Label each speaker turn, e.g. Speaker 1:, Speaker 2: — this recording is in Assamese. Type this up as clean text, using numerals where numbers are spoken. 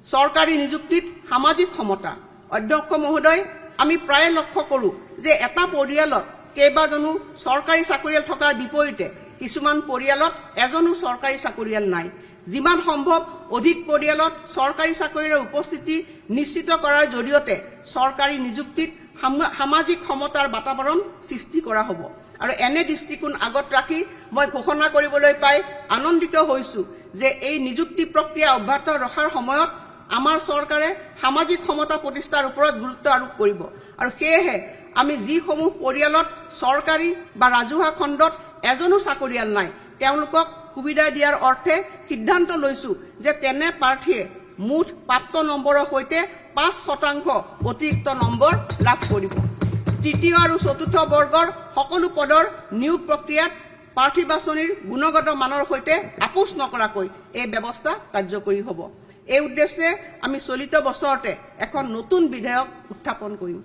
Speaker 1: চৰকাৰী নিযুক্তিত সামাজিক সমতা। অধ্যক্ষ মহোদয়, আমি প্ৰায় লক্ষ্য কৰোঁ যে এটা পৰিয়ালত কেইবাজনো চৰকাৰী চাকৰিয়াল থকাৰ বিপৰীতে কিছুমান পৰিয়ালত এজনো চৰকাৰী চাকৰিয়াল নাই। যিমান সম্ভৱ অধিক পৰিয়ালত চৰকাৰী চাকৰিৰ উপস্থিতি নিশ্চিত কৰাৰ জৰিয়তে চৰকাৰী নিযুক্তিত সামাজিক সমতাৰ বাতাবৰণ সৃষ্টি কৰা হ'ব। আৰু এনে দৃষ্টিকোণ আগত ৰাখি মই ঘোষণা কৰিবলৈ পাই আনন্দিত হৈছোঁ যে এই নিযুক্তি প্ৰক্ৰিয়া অব্যাহত ৰখাৰ সময়ত আমাৰ চৰকাৰে সামাজিক সমতা প্ৰতিষ্ঠাৰ ওপৰত গুৰুত্ব আৰোপ কৰিব। আৰু সেয়েহে আমি যিসমূহ পৰিয়ালত চৰকাৰী বা ৰাজহুৱা খণ্ডত এজনো চাকৰিয়াল নাই তেওঁলোকক সুবিধা দিয়াৰ অৰ্থে সিদ্ধান্ত লৈছোঁ যে তেনে প্ৰাৰ্থীয়ে মুঠ প্ৰাপ্ত নম্বৰৰ সৈতে 5% অতিৰিক্ত নম্বৰ লাভ কৰিব। তৃতীয় আৰু চতুৰ্থ বৰ্গৰ সকলো পদৰ নিয়োগ প্ৰক্ৰিয়াত প্ৰাৰ্থী বাছনিৰ গুণগত মানৰ সৈতে আপোচ নকৰাকৈ এই ব্যৱস্থা কাৰ্যকৰী হ'ব। এই উদ্দেশ্যে আমি চলিত বছৰতে এখন নতুন বিধেয়ক উত্থাপন কৰিম।